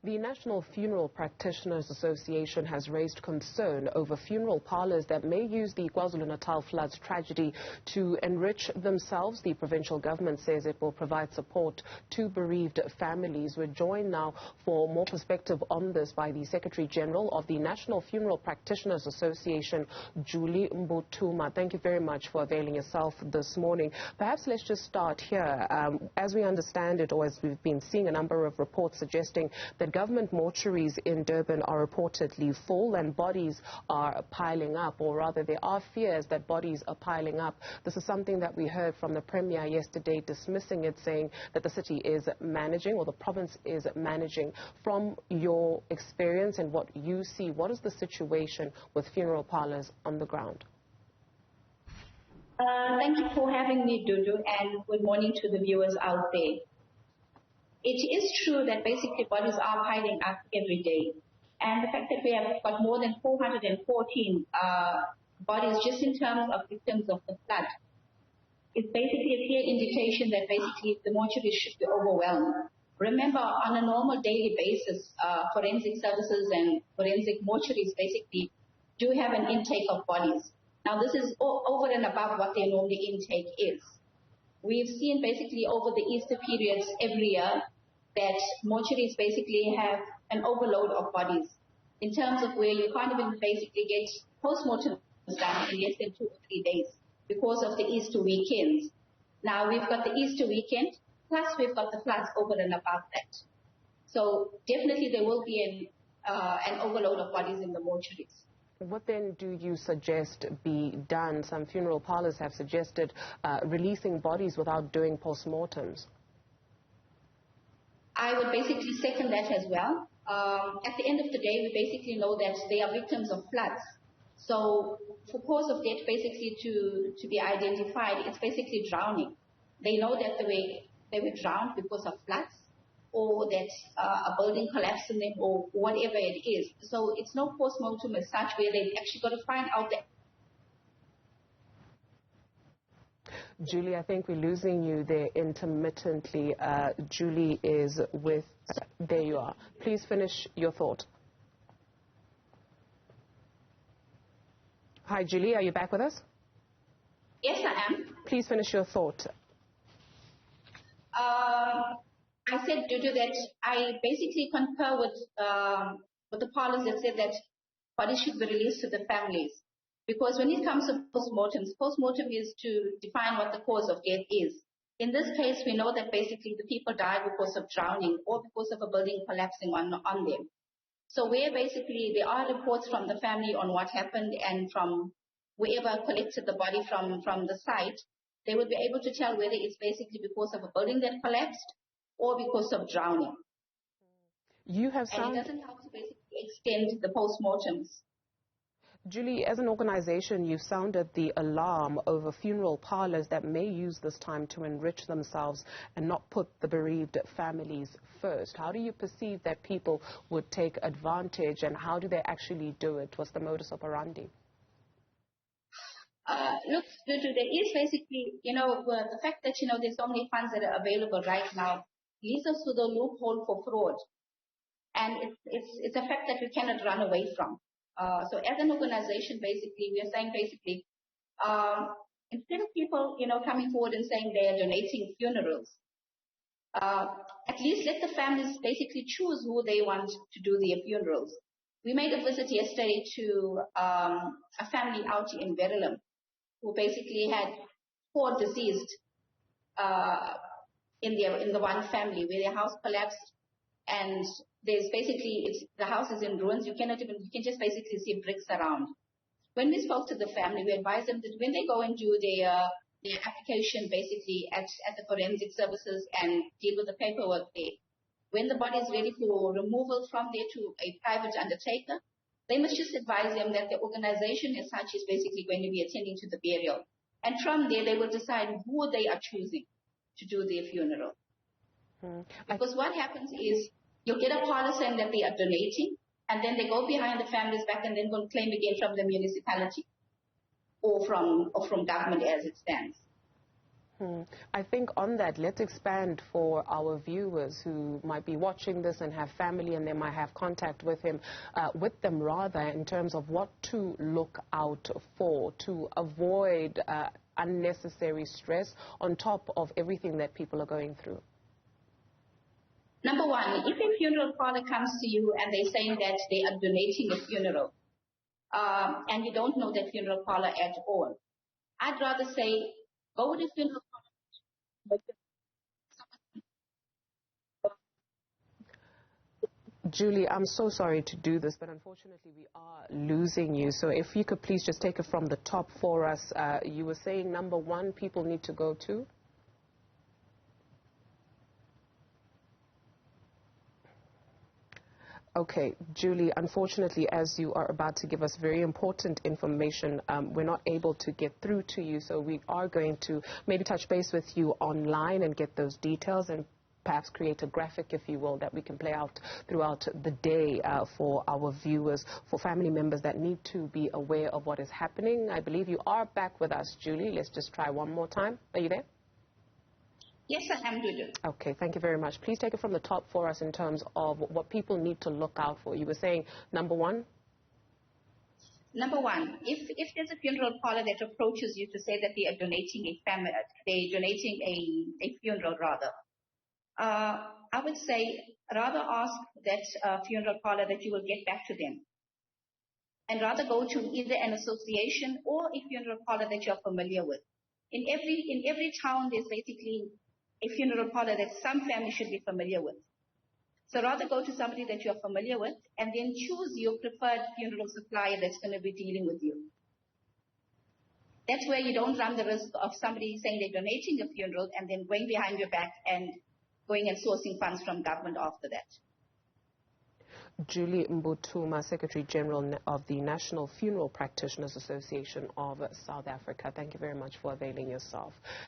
The National Funeral Practitioners Association has raised concern over funeral parlours that may use the KwaZulu-Natal floods tragedy to enrich themselves. The provincial government says it will provide support to bereaved families. We're joined now for more perspective on this by the Secretary General of the National Funeral Practitioners Association, Julie Mbuthuma. Thank you very much for availing yourself this morning. Perhaps let's just start here. As we understand it, or as we've been seeing a number of reports suggesting that government mortuaries in Durban are reportedly full and bodies are piling up, or rather there are fears that bodies are piling up. This is something that we heard from the Premier yesterday, dismissing it, saying that the city is managing, or the province is managing. From your experience and what you see, what is the situation with funeral parlours on the ground? Thank you for having me, Dudu, and good morning to the viewers out there. It is true that basically bodies are piling up every day. And the fact that we have got more than 414 bodies just in terms of victims of the flood is basically a clear indication that basically the mortuaries should be overwhelmed. Remember, on a normal daily basis, forensic services and forensic mortuaries basically do have an intake of bodies. Now, this is over and above what their normal intake is. We've seen basically over the Easter periods every year that mortuaries basically have an overload of bodies in terms of where you can't even basically get postmortems done in less than 2 or 3 days because of the Easter weekends. Now we've got the Easter weekend, plus we've got the floods over and above that. So definitely there will be an overload of bodies in the mortuaries. What then do you suggest be done? Some funeral parlours have suggested releasing bodies without doing postmortems. I would basically second that as well. At the end of the day, we basically know that they are victims of floods. So for cause of death basically to be identified, it's basically drowning. They know that they were drowned because of floods, or that a building collapsed on them, or whatever it is. So it's no postmortem as such where they've actually got to find out that. Julie, I think we're losing you there intermittently. Julie is with... There you are. Please finish your thought. Hi, Julie. Are you back with us? Yes, I am. Please finish your thought. I said, Dudu, that I basically concur with the parlours that said that bodies should be released to the families. Because when it comes to postmortems, postmortem is to define what the cause of death is. In this case, we know that basically the people died because of drowning or because of a building collapsing on them. So where basically there are reports from the family on what happened, and from whoever collected the body from the site, they will be able to tell whether it's basically because of a building that collapsed or because of drowning. You have and it doesn't help to basically extend the postmortems. Julie, as an organization, you've sounded the alarm over funeral parlours that may use this time to enrich themselves and not put the bereaved families first. How do you perceive that people would take advantage, and how do they actually do it? What's the modus operandi? Look, there is basically, the fact that, there's so many funds that are available right now leads us to the loophole for fraud. And it's a fact that we cannot run away from. So as an organization, basically, we are saying basically, instead of people, coming forward and saying they are donating funerals, at least let the families basically choose who they want to do their funerals. We made a visit yesterday to a family out in Verulam who basically had 4 deceased in the one family where their house collapsed, and there's basically, the house is in ruins. You can just basically see bricks around. When we spoke to the family, we advised them that when they go and do their application basically at the forensic services and deal with the paperwork there, when the body is ready for removal from there to a private undertaker, they must just advise them that the organization as such is basically going to be attending to the burial. And from there, they will decide who they are choosing to do their funeral. Because what happens is, you'll get a parlour saying that they are donating, and then they go behind the family's back and then go claim again from the municipality or from government as it stands. I think on that, let's expand for our viewers who might be watching this and have family and they might have contact with them rather, in terms of what to look out for to avoid unnecessary stress on top of everything that people are going through. Number one, if a funeral parlor comes to you and they're saying that they are donating a funeral, and you don't know that funeral parlor at all, I'd rather say, go to funeral parlor. Julie, I'm so sorry to do this, but unfortunately we are losing you. So if you could please just take it from the top for us. You were saying, number one, people need to go to? Okay, Julie, unfortunately, as you are about to give us very important information, we're not able to get through to you, so we are going to maybe touch base with you online and get those details and perhaps create a graphic, if you will, that we can play out throughout the day for our viewers, for family members that need to be aware of what is happening. I believe you are back with us, Julie. Let's just try one more time. Are you there? Yes, I am, Julie. Okay, thank you very much. Please take it from the top for us in terms of what people need to look out for. You were saying, number one? Number one, if there's a funeral parlor that approaches you to say that they are donating a funeral rather, I would say rather ask that funeral parlor that you will get back to them, and rather go to either an association or a funeral parlor that you're familiar with. In every town, there's basically a funeral parlor that some family should be familiar with. So rather go to somebody that you're familiar with and then choose your preferred funeral supplier that's going to be dealing with you. That's where you don't run the risk of somebody saying they're donating a funeral and then going behind your back and going and sourcing funds from government after that. Julie Mbuthuma, Secretary General of the National Funeral Practitioners Association of South Africa. Thank you very much for availing yourself.